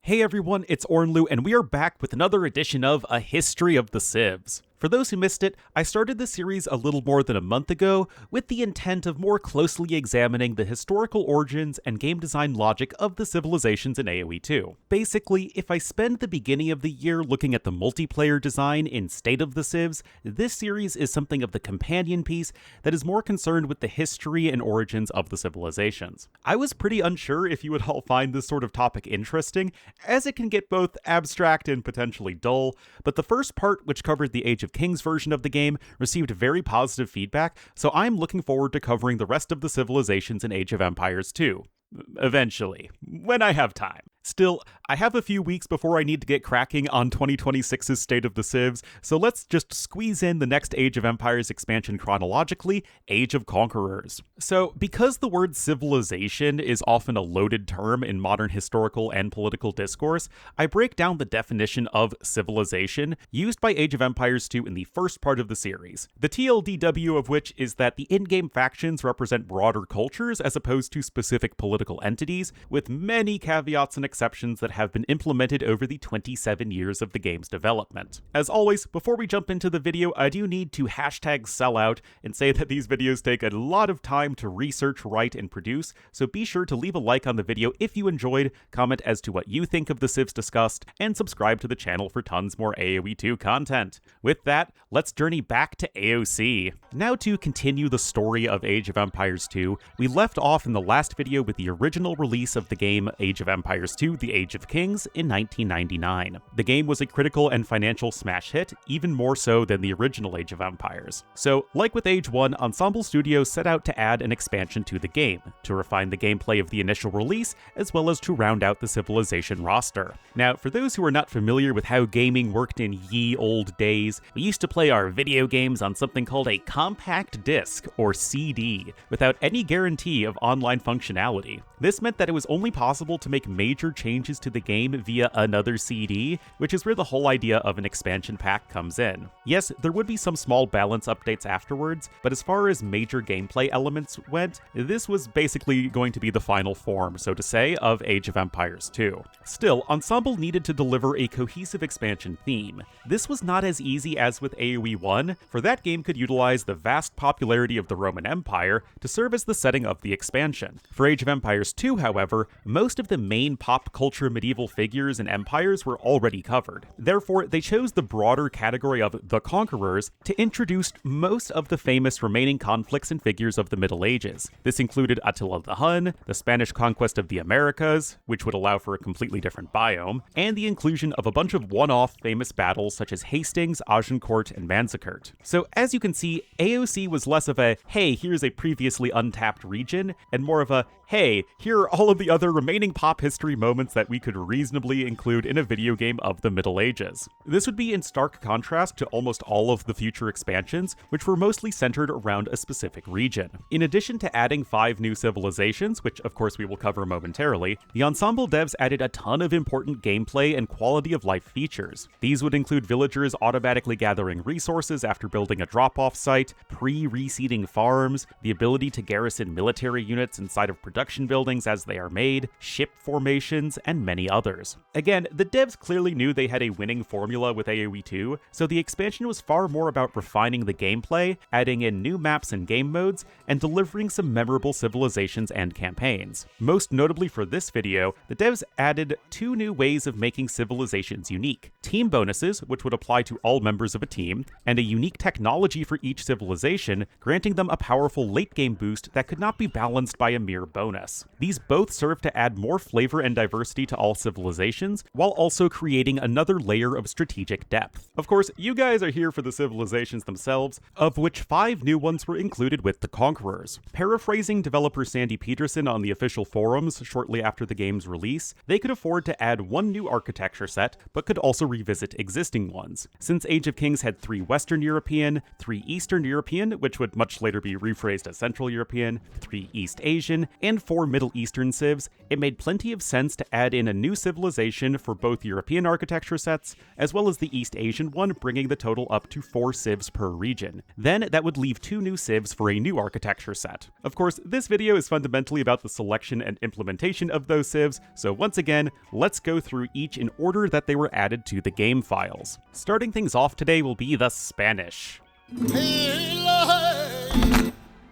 Hey everyone, it's Ornlu, and we are back with another edition of A History of the Civs. For those who missed it, I started this series a little more than a month ago with the intent of more closely examining the historical origins and game design logic of the civilizations in AoE2. Basically, if I spend the beginning of the year looking at the multiplayer design in State of the Civs, this series is something of the companion piece that is more concerned with the history and origins of the civilizations. I was pretty unsure if you would all find this sort of topic interesting, as it can get both abstract and potentially dull, but the first part, which covered the Age of Kings version of the game, received very positive feedback, so I'm looking forward to covering the rest of the civilizations in Age of Empires 2. Eventually, when I have time. Still, I have a few weeks before I need to get cracking on 2026's State of the Civs, so let's just squeeze in the next Age of Empires expansion chronologically, Age of Conquerors. So, because the word civilization is often a loaded term in modern historical and political discourse, I break down the definition of civilization used by Age of Empires 2 in the first part of the series. The TLDW of which is that the in-game factions represent broader cultures as opposed to specific political entities, with many caveats and exceptions that have been implemented over the 27 years of the game's development. As always, before we jump into the video, I do need to hashtag sellout and say that these videos take a lot of time to research, write, and produce, so be sure to leave a like on the video if you enjoyed, comment as to what you think of the Civs discussed, and subscribe to the channel for tons more AoE2 content. With that, let's journey back to AOC. Now to continue the story of Age of Empires 2, we left off in the last video with the original release of the game Age of Empires 2, The Age of Kings, in 1999. The game was a critical and financial smash hit, even more so than the original Age of Empires. So, like with Age 1, Ensemble Studios set out to add an expansion to the game, to refine the gameplay of the initial release, as well as to round out the civilization roster. Now, for those who are not familiar with how gaming worked in ye old days, we used to play our video games on something called a compact disc, or CD, without any guarantee of online functionality. This meant that it was only possible to make major changes to the game via another CD, which is where the whole idea of an expansion pack comes in. Yes, there would be some small balance updates afterwards, but as far as major gameplay elements went, this was basically going to be the final form, so to say, of Age of Empires 2. Still, Ensemble needed to deliver a cohesive expansion theme. This was not as easy as with AoE 1, for that game could utilize the vast popularity of the Roman Empire to serve as the setting of the expansion. For Age of Empires 2, however, most of the main pop culture medieval figures and empires were already covered. Therefore, they chose the broader category of the Conquerors to introduce most of the famous remaining conflicts and figures of the Middle Ages. This included Attila the Hun, the Spanish conquest of the Americas, which would allow for a completely different biome, and the inclusion of a bunch of one-off famous battles such as Hastings, Agincourt, and Manzikert. So as you can see, AOC was less of a, hey, here's a previously untapped region, and more of a, hey, here are all of the other remaining pop history moments that we could reasonably include in a video game of the Middle Ages. This would be in stark contrast to almost all of the future expansions, which were mostly centered around a specific region. In addition to adding 5 new civilizations, which of course we will cover momentarily, the Ensemble devs added a ton of important gameplay and quality of life features. These would include villagers automatically gathering resources after building a drop-off site, pre-reseeding farms, the ability to garrison military units inside of production buildings as they are made, ship formations, and many others. Again, the devs clearly knew they had a winning formula with AoE 2, so the expansion was far more about refining the gameplay, adding in new maps and game modes, and delivering some memorable civilizations and campaigns. Most notably for this video, the devs added 2 new ways of making civilizations unique: team bonuses, which would apply to all members of a team, and a unique technology for each civilization, granting them a powerful late-game boost that could not be balanced by a mere bonus. These both serve to add more flavor and diversity to all civilizations, while also creating another layer of strategic depth. Of course, you guys are here for the civilizations themselves, of which 5 new ones were included with the Conquerors. Paraphrasing developer Sandy Peterson on the official forums shortly after the game's release, they could afford to add 1 new architecture set, but could also revisit existing ones. Since Age of Kings had 3 Western European, 3 Eastern European, which would much later be rephrased as Central European, 3 East Asian, and 4 Middle Eastern civs, it made plenty of sense to add in a new civilization for both European architecture sets, as well as the East Asian one, bringing the total up to 4 civs per region. Then that would leave 2 new civs for a new architecture set. Of course, this video is fundamentally about the selection and implementation of those civs, so once again, let's go through each in order that they were added to the game files. Starting things off today will be the Spanish,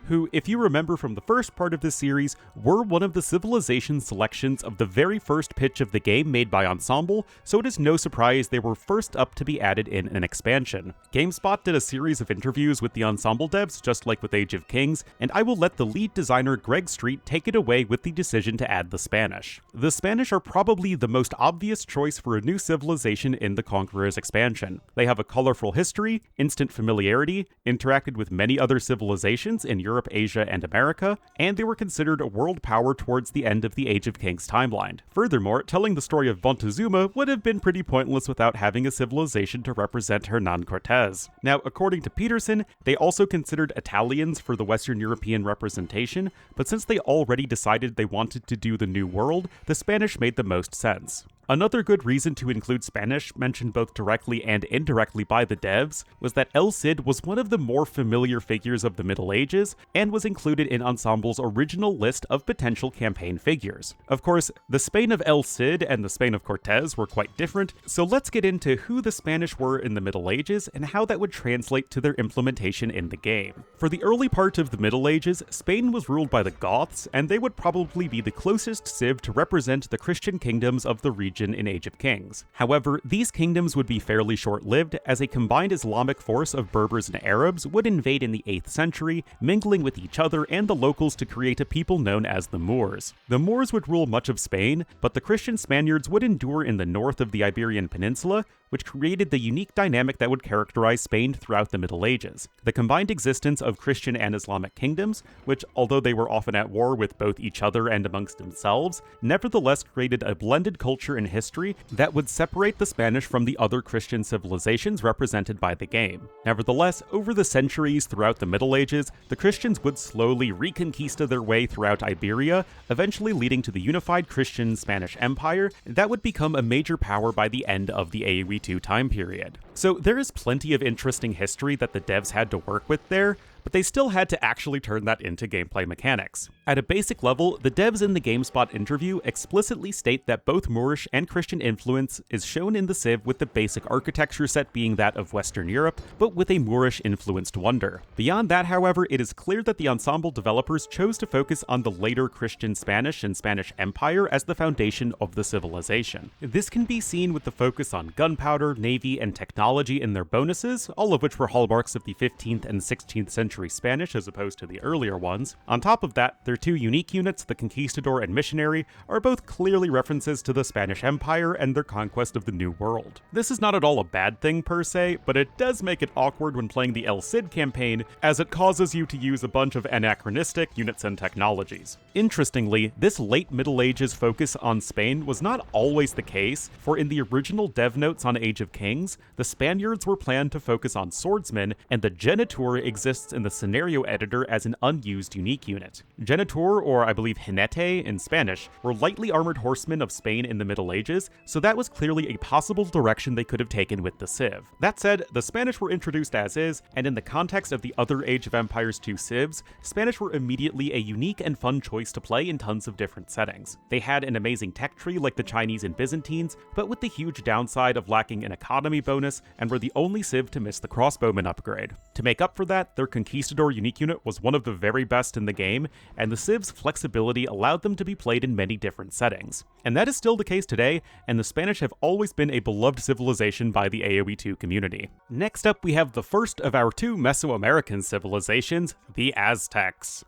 who, if you remember from the first part of this series, were one of the civilization selections of the very first pitch of the game made by Ensemble, so it is no surprise they were first up to be added in an expansion. GameSpot did a series of interviews with the Ensemble devs, just like with Age of Kings, and I will let the lead designer Greg Street take it away with the decision to add the Spanish. The Spanish are probably the most obvious choice for a new civilization in the Conquerors expansion. They have a colorful history, instant familiarity, interacted with many other civilizations in Europe, Asia, and America, and they were considered a world power towards the end of the Age of Kings timeline. Furthermore, telling the story of Montezuma would have been pretty pointless without having a civilization to represent Hernan Cortés. Now, according to Peterson, they also considered Italians for the Western European representation, but since they already decided they wanted to do the New World, the Spanish made the most sense. Another good reason to include Spanish, mentioned both directly and indirectly by the devs, was that El Cid was one of the more familiar figures of the Middle Ages, and was included in Ensemble's original list of potential campaign figures. Of course, the Spain of El Cid and the Spain of Cortés were quite different, so let's get into who the Spanish were in the Middle Ages and how that would translate to their implementation in the game. For the early part of the Middle Ages, Spain was ruled by the Goths, and they would probably be the closest civ to represent the Christian kingdoms of the region in Age of Kings. However, these kingdoms would be fairly short-lived, as a combined Islamic force of Berbers and Arabs would invade in the 8th century, mingling with each other and the locals to create a people known as the Moors. The Moors would rule much of Spain, but the Christian Spaniards would endure in the north of the Iberian Peninsula, which created the unique dynamic that would characterize Spain throughout the Middle Ages. The combined existence of Christian and Islamic kingdoms, which, although they were often at war with both each other and amongst themselves, nevertheless created a blended culture and history that would separate the Spanish from the other Christian civilizations represented by the game. Nevertheless, over the centuries throughout the Middle Ages, the Christians would slowly reconquista their way throughout Iberia, eventually leading to the unified Christian Spanish Empire that would become a major power by the end of the AoE2 time period. So there is plenty of interesting history that the devs had to work with there, but they still had to actually turn that into gameplay mechanics. At a basic level, the devs in the GameSpot interview explicitly state that both Moorish and Christian influence is shown in the Civ, with the basic architecture set being that of Western Europe, but with a Moorish-influenced wonder. Beyond that, however, it is clear that the Ensemble developers chose to focus on the later Christian Spanish and Spanish Empire as the foundation of the civilization. This can be seen with the focus on gunpowder, navy, and technology in their bonuses, all of which were hallmarks of the 15th and 16th century Spanish as opposed to the earlier ones. On top of that, their 2 unique units, the Conquistador and Missionary, are both clearly references to the Spanish Empire and their conquest of the New World. This is not at all a bad thing per se, but it does make it awkward when playing the El Cid campaign, as it causes you to use a bunch of anachronistic units and technologies. Interestingly, this late Middle Ages focus on Spain was not always the case, for in the original dev notes on Age of Kings, the Spaniards were planned to focus on swordsmen, and the Genitor exists in the scenario editor as an unused unique unit. Genitor, or I believe Jinete in Spanish, were lightly armored horsemen of Spain in the Middle Ages, so that was clearly a possible direction they could have taken with the Civ. That said, the Spanish were introduced as is, and in the context of the other Age of Empires 2 Civs, Spanish were immediately a unique and fun choice to play in tons of different settings. They had an amazing tech tree like the Chinese and Byzantines, but with the huge downside of lacking an economy bonus, and were the only Civ to miss the crossbowman upgrade. To make up for that, their Conquistador unique unit was one of the very best in the game, and the Civ's flexibility allowed them to be played in many different settings. And that is still the case today, and the Spanish have always been a beloved civilization by the AoE2 community. Next up, we have the first of our 2 Mesoamerican civilizations, the Aztecs.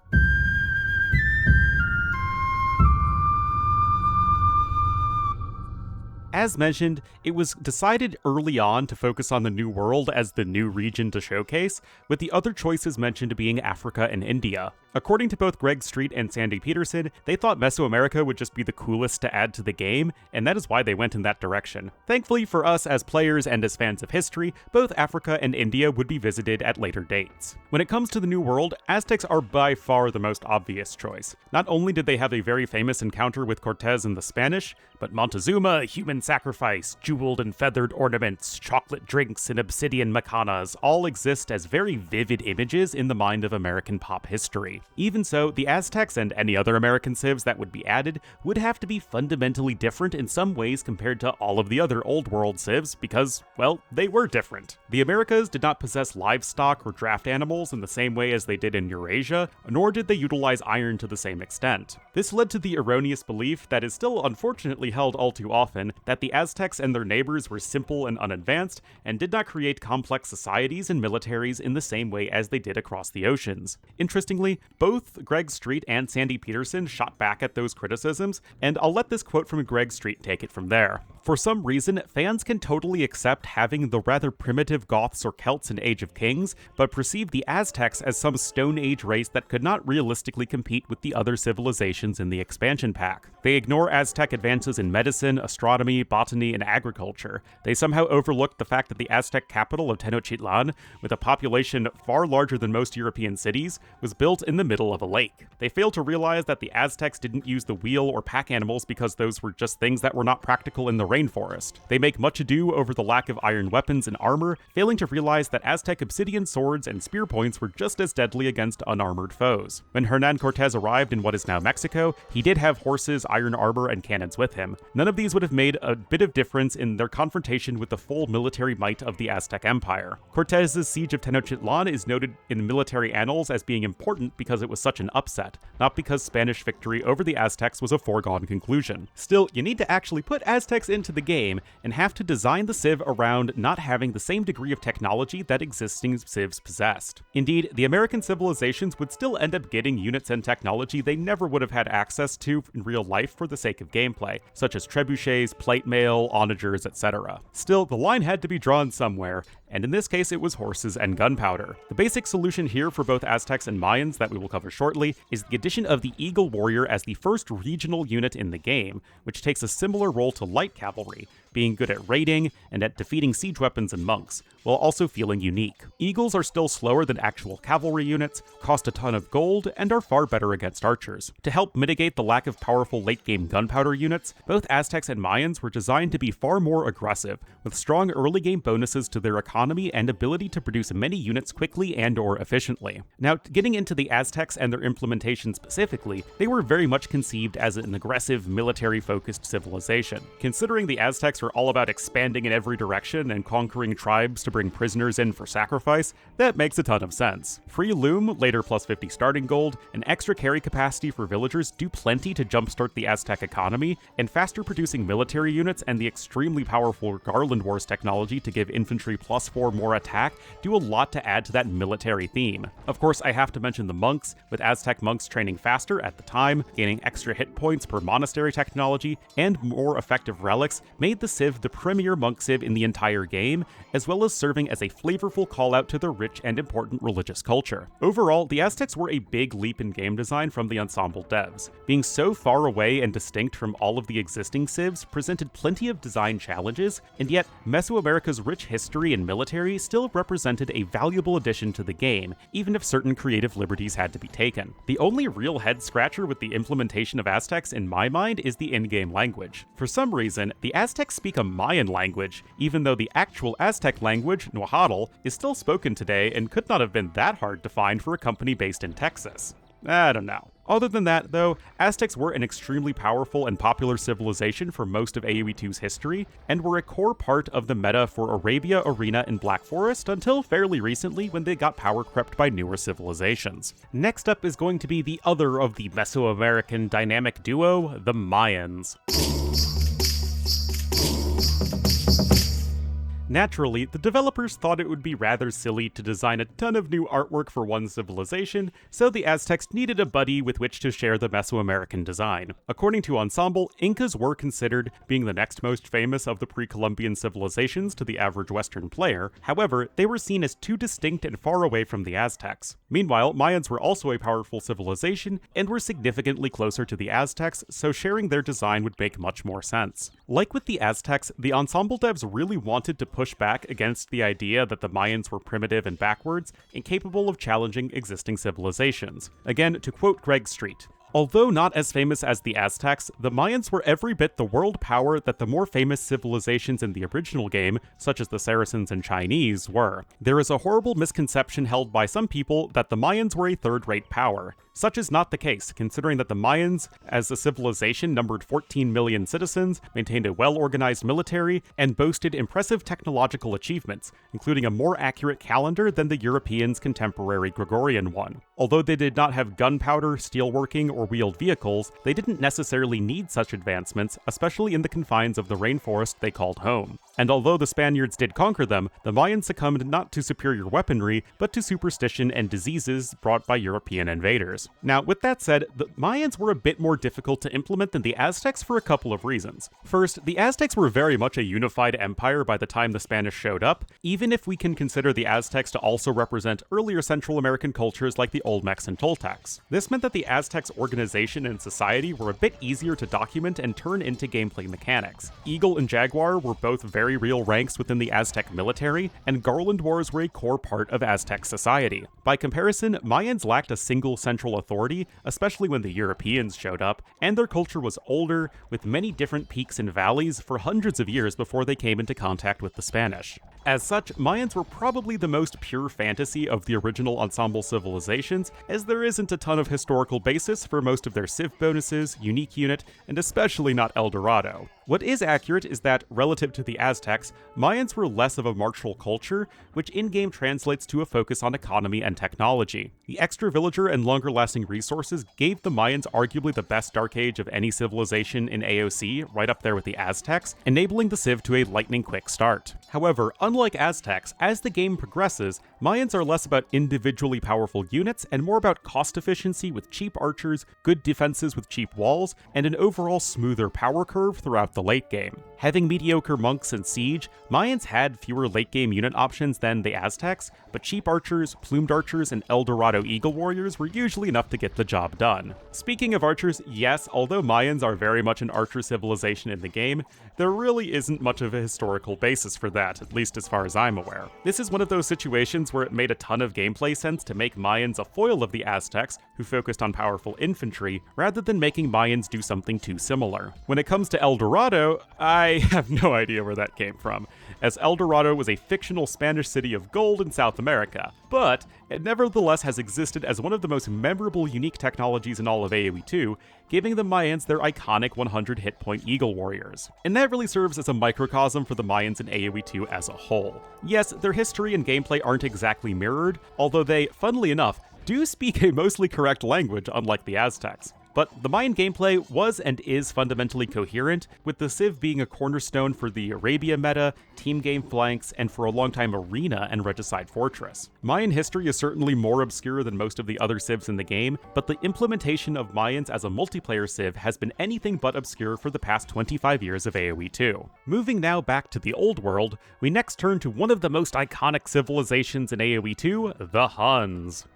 As mentioned, it was decided early on to focus on the New World as the new region to showcase, with the other choices mentioned being Africa and India. According to both Greg Street and Sandy Peterson, they thought Mesoamerica would just be the coolest to add to the game, and that is why they went in that direction. Thankfully for us as players and as fans of history, both Africa and India would be visited at later dates. When it comes to the New World, Aztecs are by far the most obvious choice. Not only did they have a very famous encounter with Cortez and the Spanish, but Montezuma, human sacrifice, jeweled and feathered ornaments, chocolate drinks, and obsidian macanas all exist as very vivid images in the mind of American pop history. Even so, the Aztecs and any other American civs that would be added would have to be fundamentally different in some ways compared to all of the other Old World civs because, well, they were different. The Americas did not possess livestock or draft animals in the same way as they did in Eurasia, nor did they utilize iron to the same extent. This led to the erroneous belief that is still unfortunately held all too often that the Aztecs and their neighbors were simple and unadvanced and did not create complex societies and militaries in the same way as they did across the oceans. Interestingly, both Greg Street and Sandy Peterson shot back at those criticisms, and I'll let this quote from Greg Street take it from there. For some reason, fans can totally accept having the rather primitive Goths or Celts in Age of Kings, but perceive the Aztecs as some Stone Age race that could not realistically compete with the other civilizations in the expansion pack. They ignore Aztec advances in medicine, astronomy, botany, and agriculture. They somehow overlooked the fact that the Aztec capital of Tenochtitlan, with a population far larger than most European cities, was built in the middle of a lake. They fail to realize that the Aztecs didn't use the wheel or pack animals because those were just things that were not practical in the rainforest. They make much ado over the lack of iron weapons and armor, failing to realize that Aztec obsidian swords and spear points were just as deadly against unarmored foes. When Hernan Cortez arrived in what is now Mexico, he did have horses, iron armor, and cannons with him. None of these would have made a bit of difference in their confrontation with the full military might of the Aztec Empire. Cortez's siege of Tenochtitlan is noted in military annals as being important because it was such an upset, not because Spanish victory over the Aztecs was a foregone conclusion. Still, you need to actually put Aztecs into the game and have to design the Civ around not having the same degree of technology that existing Civs possessed. Indeed, the American civilizations would still end up getting units and technology they never would have had access to in real life for the sake of gameplay, such as trebuchets, plate mail, onagers, etc. Still, the line had to be drawn somewhere, and in this case it was horses and gunpowder. The basic solution here for both Aztecs and Mayans that we will cover shortly is the addition of the Eagle Warrior as the first regional unit in the game, which takes a similar role to light cavalry, being good at raiding and at defeating siege weapons and monks, while also feeling unique. Eagles are still slower than actual cavalry units, cost a ton of gold, and are far better against archers. To help mitigate the lack of powerful late-game gunpowder units, both Aztecs and Mayans were designed to be far more aggressive, with strong early-game bonuses to their economy and ability to produce many units quickly and/or efficiently. Now, getting into the Aztecs and their implementation specifically, they were very much conceived as an aggressive, military-focused civilization. Considering the Aztecs were all about expanding in every direction and conquering tribes to bring prisoners in for sacrifice, that makes a ton of sense. Free loom, later plus 50 starting gold, and extra carry capacity for villagers do plenty to jumpstart the Aztec economy, and faster producing military units and the extremely powerful Garland Wars technology to give infantry +4 more attack do a lot to add to that military theme. Of course, I have to mention the monks, with Aztec monks training faster at the time, gaining extra hit points per monastery technology, and more effective relics made the Civ the premier monk Civ in the entire game, as well as serving as a flavorful call-out to their rich and important religious culture. Overall, the Aztecs were a big leap in game design from the Ensemble devs. Being so far away and distinct from all of the existing Civs presented plenty of design challenges, and yet Mesoamerica's rich history and military still represented a valuable addition to the game, even if certain creative liberties had to be taken. The only real head-scratcher with the implementation of Aztecs in my mind is the in-game language. For some reason, the Aztecs speak a Mayan language, even though the actual Aztec language, Nahuatl, is still spoken today and could not have been that hard to find for a company based in Texas. I don't know. Other than that, though, Aztecs were an extremely powerful and popular civilization for most of AoE2's history, and were a core part of the meta for Arabia, Arena, and Black Forest until fairly recently when they got power crept by newer civilizations. Next up is going to be the other of the Mesoamerican dynamic duo, the Mayans. Naturally, the developers thought it would be rather silly to design a ton of new artwork for one civilization, so the Aztecs needed a buddy with which to share the Mesoamerican design. According to Ensemble, Incas were considered being the next most famous of the pre-Columbian civilizations to the average Western player. However, they were seen as too distinct and far away from the Aztecs. Meanwhile, Mayans were also a powerful civilization and were significantly closer to the Aztecs, so sharing their design would make much more sense. Like with the Aztecs, the Ensemble devs really wanted to push back against the idea that the Mayans were primitive and backwards, incapable of challenging existing civilizations. Again, to quote Greg Street, "Although not as famous as the Aztecs, the Mayans were every bit the world power that the more famous civilizations in the original game, such as the Saracens and Chinese, were. There is a horrible misconception held by some people that the Mayans were a third-rate power. Such is not the case, considering that the Mayans, as a civilization, numbered 14 million citizens, maintained a well-organized military, and boasted impressive technological achievements, including a more accurate calendar than the Europeans' contemporary Gregorian one. Although they did not have gunpowder, steelworking, or wheeled vehicles, they didn't necessarily need such advancements, especially in the confines of the rainforest they called home. And although the Spaniards did conquer them, the Mayans succumbed not to superior weaponry, but to superstition and diseases brought by European invaders. Now, with that said, the Mayans were a bit more difficult to implement than the Aztecs for a couple of reasons. First, the Aztecs were very much a unified empire by the time the Spanish showed up, even if we can consider the Aztecs to also represent earlier Central American cultures like the Olmecs and Toltecs. This meant that the Aztecs' organization and society were a bit easier to document and turn into gameplay mechanics. Eagle and Jaguar were both very real ranks within the Aztec military, and Garland Wars were a core part of Aztec society. By comparison, Mayans lacked a single central authority, especially when the Europeans showed up, and their culture was older, with many different peaks and valleys for hundreds of years before they came into contact with the Spanish. As such, Mayans were probably the most pure fantasy of the original Ensemble civilizations, as there isn't a ton of historical basis for most of their Civ bonuses, unique unit, and especially not El Dorado. What is accurate is that, relative to the Aztecs, Mayans were less of a martial culture, which in-game translates to a focus on economy and technology. The extra villager and longer-lasting resources gave the Mayans arguably the best Dark Age of any civilization in AOC, right up there with the Aztecs, enabling the Civ to a lightning-quick start. However, unlike Aztecs, as the game progresses, Mayans are less about individually powerful units and more about cost efficiency with cheap archers, good defenses with cheap walls, and an overall smoother power curve throughout the late game. Having mediocre monks and siege, Mayans had fewer late game unit options than the Aztecs, but cheap archers, plumed archers, and El Dorado eagle warriors were usually enough to get the job done. Speaking of archers, yes, although Mayans are very much an archer civilization in the game, there really isn't much of a historical basis for that, at least as far as I'm aware. This is one of those situations where it made a ton of gameplay sense to make Mayans a foil of the Aztecs, who focused on powerful infantry, rather than making Mayans do something too similar. When it comes to El Dorado, I have no idea where that came from, as El Dorado was a fictional Spanish city of gold in South America, but it nevertheless has existed as one of the most memorable unique technologies in all of AoE2, giving the Mayans their iconic 100 hit point Eagle Warriors. And that really serves as a microcosm for the Mayans in AoE2 as a whole. Yes, their history and gameplay aren't exactly mirrored, although they, funnily enough, do speak a mostly correct language unlike the Aztecs. But the Mayan gameplay was and is fundamentally coherent, with the Civ being a cornerstone for the Arabia meta, team game flanks, and for a long time Arena and Regicide Fortress. Mayan history is certainly more obscure than most of the other Civs in the game, but the implementation of Mayans as a multiplayer Civ has been anything but obscure for the past 25 years of AoE2. Moving now back to the old world, we next turn to one of the most iconic civilizations in AoE2, the Huns.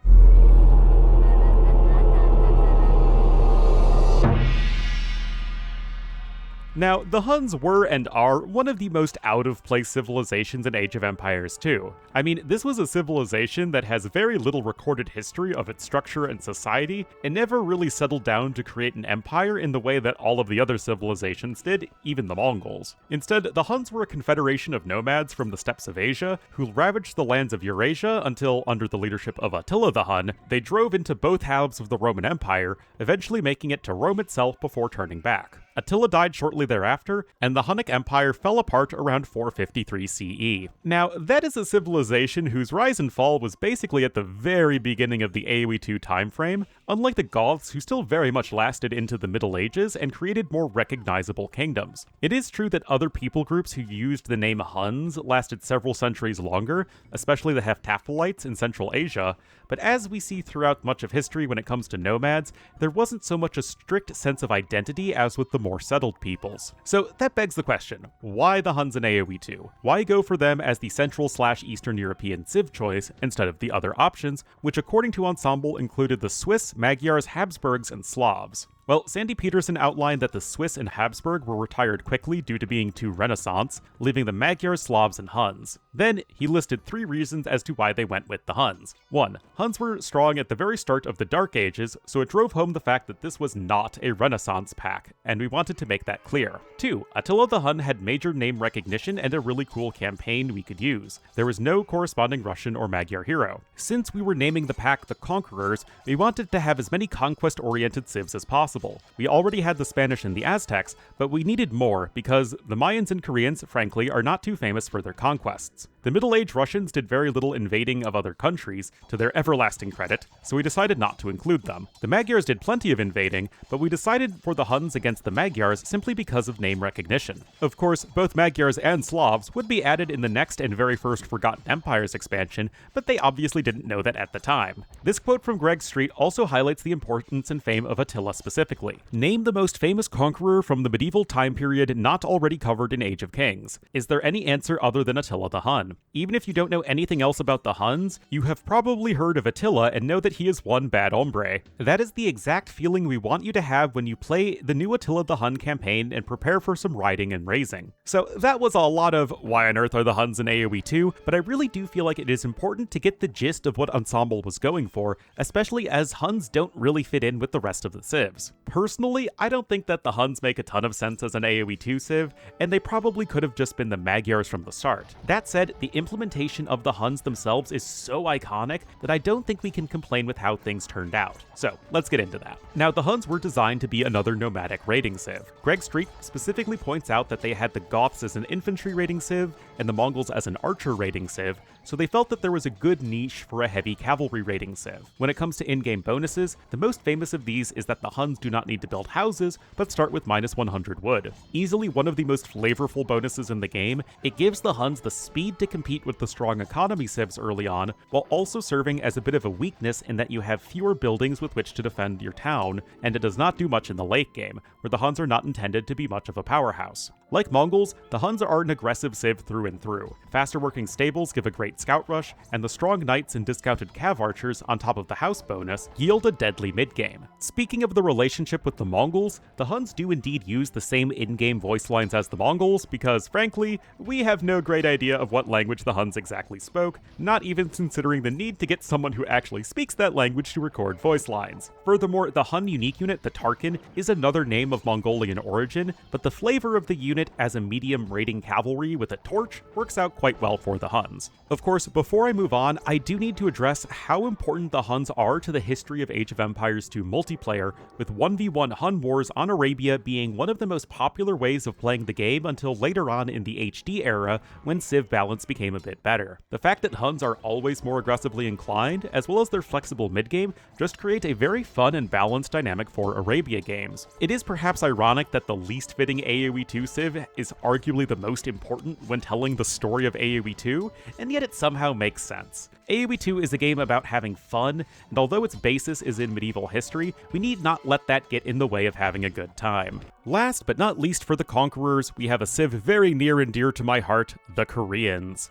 Now, the Huns were and are one of the most out-of-place civilizations in Age of Empires 2. I mean, this was a civilization that has very little recorded history of its structure and society, and never really settled down to create an empire in the way that all of the other civilizations did, even the Mongols. Instead, the Huns were a confederation of nomads from the steppes of Asia, who ravaged the lands of Eurasia until, under the leadership of Attila the Hun, they drove into both halves of the Roman Empire, eventually making it to Rome itself before turning back. Attila died shortly thereafter, and the Hunnic Empire fell apart around 453 CE. Now, that is a civilization whose rise and fall was basically at the very beginning of the AoE2 timeframe, unlike the Goths, who still very much lasted into the Middle Ages and created more recognizable kingdoms. It is true that other people groups who used the name Huns lasted several centuries longer, especially the Heptaphilites in Central Asia, but as we see throughout much of history when it comes to nomads, there wasn't so much a strict sense of identity as with the more settled peoples. So that begs the question, why the Huns in AoE2? Why go for them as the Central/Eastern European civ choice instead of the other options, which according to Ensemble included the Swiss, Magyars, Habsburgs, and Slavs? Well, Sandy Peterson outlined that the Swiss and Habsburg were retired quickly due to being too Renaissance, leaving the Magyars, Slavs, and Huns. Then, he listed 3 reasons as to why they went with the Huns. 1. Huns were strong at the very start of the Dark Ages, so it drove home the fact that this was not a Renaissance pack, and we wanted to make that clear. 2. Attila the Hun had major name recognition and a really cool campaign we could use. There was no corresponding Russian or Magyar hero. Since we were naming the pack the Conquerors, we wanted to have as many conquest-oriented civs as possible. We already had the Spanish and the Aztecs, but we needed more because the Mayans and Koreans, frankly, are not too famous for their conquests. The Middle-Age Russians did very little invading of other countries, to their everlasting credit, so we decided not to include them. The Magyars did plenty of invading, but we decided for the Huns against the Magyars simply because of name recognition. Of course, both Magyars and Slavs would be added in the next and very first Forgotten Empires expansion, but they obviously didn't know that at the time. This quote from Greg Street also highlights the importance and fame of Attila specifically. Name the most famous conqueror from the medieval time period not already covered in Age of Kings. Is there any answer other than Attila the Hun? Even if you don't know anything else about the Huns, you have probably heard of Attila and know that he is one bad hombre. That is the exact feeling we want you to have when you play the new Attila the Hun campaign and prepare for some riding and raising. So that was a lot of why on earth are the Huns in AoE2, but I really do feel like it is important to get the gist of what Ensemble was going for, especially as Huns don't really fit in with the rest of the civs. Personally, I don't think that the Huns make a ton of sense as an AoE2 civ, and they probably could have just been the Magyars from the start. That said, the implementation of the Huns themselves is so iconic that I don't think we can complain with how things turned out. So, let's get into that. Now, the Huns were designed to be another nomadic raiding civ. Greg Street specifically points out that they had the Goths as an infantry raiding civ, and the Mongols as an archer raiding civ, so they felt that there was a good niche for a heavy cavalry raiding civ. When it comes to in-game bonuses, the most famous of these is that the Huns do not need to build houses, but start with -100 wood. Easily one of the most flavorful bonuses in the game, it gives the Huns the speed to compete with the strong economy civs early on, while also serving as a bit of a weakness in that you have fewer buildings with which to defend your town, and it does not do much in the late game, where the Huns are not intended to be much of a powerhouse. Like Mongols, the Huns are an aggressive civ through and through. Faster working stables give a great scout rush, and the strong knights and discounted cav archers on top of the house bonus yield a deadly mid-game. Speaking of the relationship with the Mongols, the Huns do indeed use the same in-game voice lines as the Mongols, because frankly, we have no great idea of what language the Huns exactly spoke, not even considering the need to get someone who actually speaks that language to record voice lines. Furthermore, the Hun unique unit, the Tarkin, is another name of Mongolian origin, but the flavor of the unit as a medium raiding cavalry with a torch works out quite well for the Huns. Of course, before I move on, I do need to address how important the Huns are to the history of Age of Empires 2 multiplayer, with 1v1 Hun wars on Arabia being one of the most popular ways of playing the game until later on in the HD era when civ balance became a bit better. The fact that Huns are always more aggressively inclined, as well as their flexible mid-game, just create a very fun and balanced dynamic for Arabia games. It is perhaps ironic that the least fitting AoE2 civ is arguably the most important when telling the story of AoE2, and yet it somehow makes sense. AoE2 is a game about having fun, and although its basis is in medieval history, we need not let that get in the way of having a good time. Last but not least for the Conquerors, we have a civ very near and dear to my heart, the Koreans.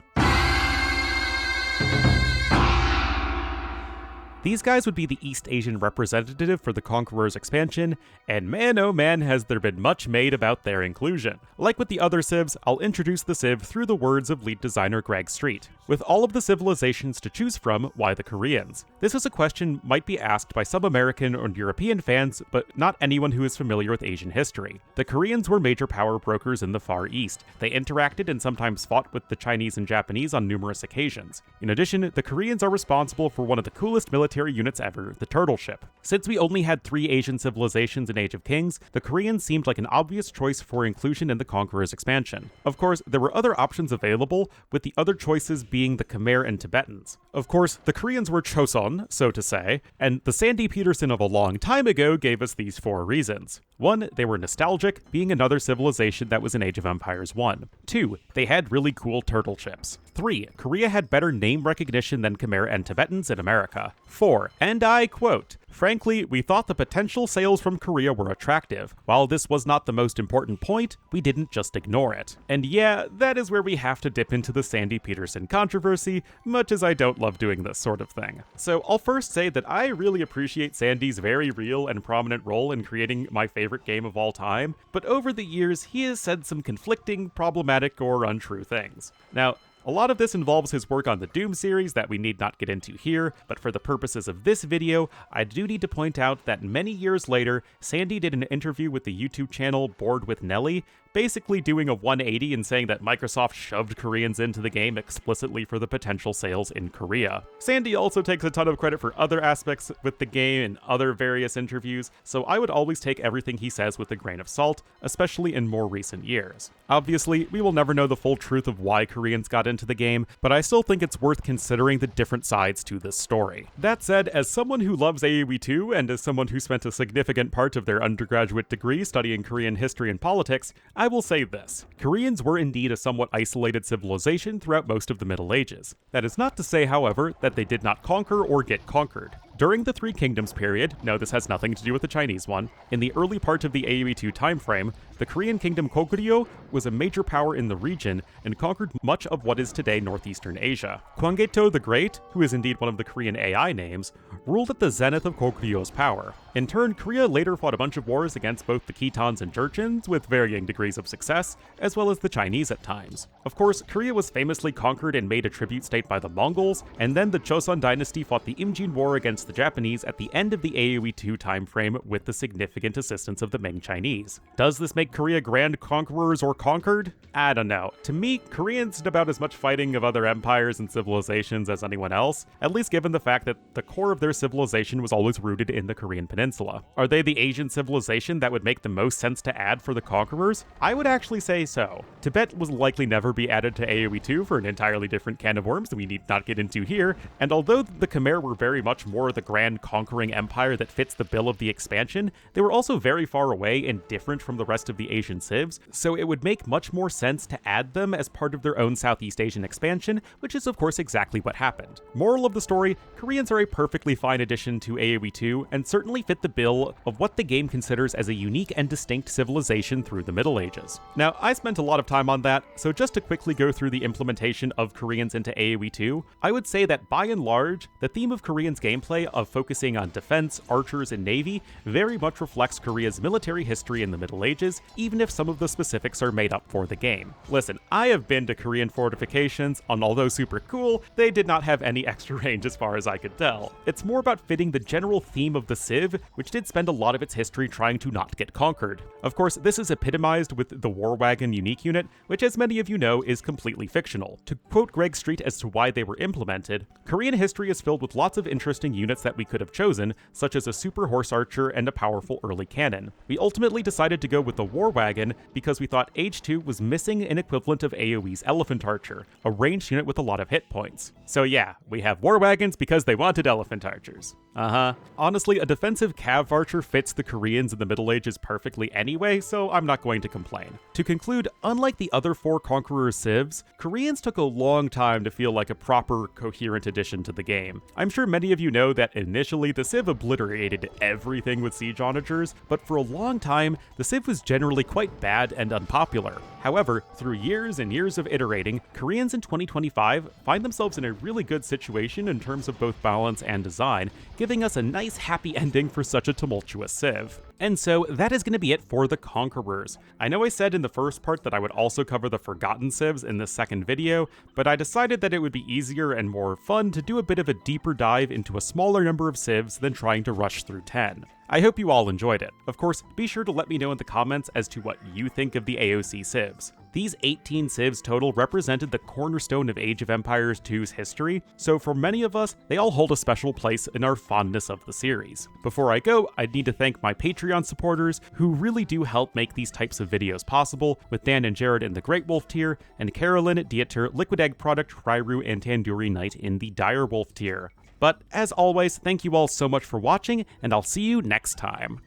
These guys would be the East Asian representative for the Conquerors expansion, and man oh man has there been much made about their inclusion. Like with the other civs, I'll introduce the civ through the words of lead designer Greg Street. With all of the civilizations to choose from, why the Koreans? This is a question might be asked by some American or European fans, but not anyone who is familiar with Asian history. The Koreans were major power brokers in the Far East. They interacted and sometimes fought with the Chinese and Japanese on numerous occasions. In addition, the Koreans are responsible for one of the coolest military units ever, the Turtle Ship. Since we only had 3 Asian civilizations in Age of Kings, the Koreans seemed like an obvious choice for inclusion in the Conquerors expansion. Of course, there were other options available, with the other choices being the Khmer and Tibetans. Of course, the Koreans were Choson, so to say, and the Sandy Peterson of a long time ago gave us these 4 reasons. 1, they were nostalgic, being another civilization that was in Age of Empires 1. 2, they had really cool turtle ships. 3, Korea had better name recognition than Khmer and Tibetans in America. 4, and I quote, "Frankly, we thought the potential sales from Korea were attractive. While this was not the most important point, we didn't just ignore it." And yeah, that is where we have to dip into the Sandy Peterson controversy, much as I don't love doing this sort of thing. So I'll first say that I really appreciate Sandy's very real and prominent role in creating my favorite game of all time, but over the years he has said some conflicting, problematic, or untrue things. Now, a lot of this involves his work on the Doom series that we need not get into here, but for the purposes of this video, I do need to point out that many years later, Sandy did an interview with the YouTube channel Bored with Nelly, basically doing a 180 and saying that Microsoft shoved Koreans into the game explicitly for the potential sales in Korea. Sandy also takes a ton of credit for other aspects with the game and other various interviews, so I would always take everything he says with a grain of salt, especially in more recent years. Obviously, we will never know the full truth of why Koreans got into the game, but I still think it's worth considering the different sides to this story. That said, as someone who loves AoE2 and as someone who spent a significant part of their undergraduate degree studying Korean history and politics, I will say this: Koreans were indeed a somewhat isolated civilization throughout most of the Middle Ages. That is not to say, however, that they did not conquer or get conquered. During the Three Kingdoms period, no, this has nothing to do with the Chinese one, in the early part of the AoE2 timeframe, the Korean kingdom Goguryeo was a major power in the region and conquered much of what is today northeastern Asia. Gwanggaeto the Great, who is indeed one of the Korean AI names, ruled at the zenith of Goguryeo power. In turn, Korea later fought a bunch of wars against both the Khitans and Jurchens, with varying degrees of success, as well as the Chinese at times. Of course, Korea was famously conquered and made a tribute state by the Mongols, and then the Joseon dynasty fought the Imjin War against the Japanese at the end of the AoE2 timeframe with the significant assistance of the Ming Chinese. Does this make Korea grand conquerors or conquered? I don't know. To me, Koreans did about as much fighting of other empires and civilizations as anyone else, at least given the fact that the core of their civilization was always rooted in the Korean peninsula. Are they the Asian civilization that would make the most sense to add for the conquerors? I would actually say so. Tibet will likely never be added to AoE2 for an entirely different can of worms that we need not get into here, and although the Khmer were very much more the grand conquering empire that fits the bill of the expansion, they were also very far away and different from the rest of the Asian civs, so it would make much more sense to add them as part of their own Southeast Asian expansion, which is of course exactly what happened. Moral of the story, Koreans are a perfectly fine addition to AoE2 and certainly fit the bill of what the game considers as a unique and distinct civilization through the Middle Ages. Now, I spent a lot of time on that, so just to quickly go through the implementation of Koreans into AoE2, I would say that by and large, the theme of Koreans' gameplay of focusing on defense, archers, and navy very much reflects Korea's military history in the Middle Ages, even if some of the specifics are made up for the game. Listen, I have been to Korean fortifications, and although super cool, they did not have any extra range as far as I could tell. It's more about fitting the general theme of the Civ, which did spend a lot of its history trying to not get conquered. Of course, this is epitomized with the War Wagon unique unit, which as many of you know is completely fictional. To quote Greg Street as to why they were implemented, Korean history is filled with lots of interesting units that we could have chosen, such as a super horse archer and a powerful early cannon. We ultimately decided to go with the War Wagon because we thought Age 2 was missing an equivalent of AoE's Elephant Archer, a ranged unit with a lot of hit points. So yeah, we have War Wagons because they wanted Elephant Archers. Honestly, a defensive cav archer fits the Koreans in the Middle Ages perfectly anyway, so I'm not going to complain. To conclude, unlike the other 4 Conqueror civs, Koreans took a long time to feel like a proper, coherent addition to the game. I'm sure many of you know that initially the Civ obliterated everything with siege onagers, but for a long time, the Civ was generally quite bad and unpopular. However, through years and years of iterating, Koreans in 2025 find themselves in a really good situation in terms of both balance and design, giving us a nice happy ending for such a tumultuous Civ. And so that is going to be it for the Conquerors. I know I said in the first part that I would also cover the Forgotten Civs in this second video, but I decided that it would be easier and more fun to do a bit of a deeper dive into a smaller number of Civs than trying to rush through 10. I hope you all enjoyed it. Of course, be sure to let me know in the comments as to what you think of the AOC Civs. These 18 civs total represented the cornerstone of Age of Empires 2's history, so for many of us, they all hold a special place in our fondness of the series. Before I go, I need to thank my Patreon supporters, who really do help make these types of videos possible, with Dan and Jared in the Great Wolf tier, and Carolyn, Dieter, Liquid Egg Product, Rairu, and Tandoori Knight in the Dire Wolf tier. But as always, thank you all so much for watching, and I'll see you next time.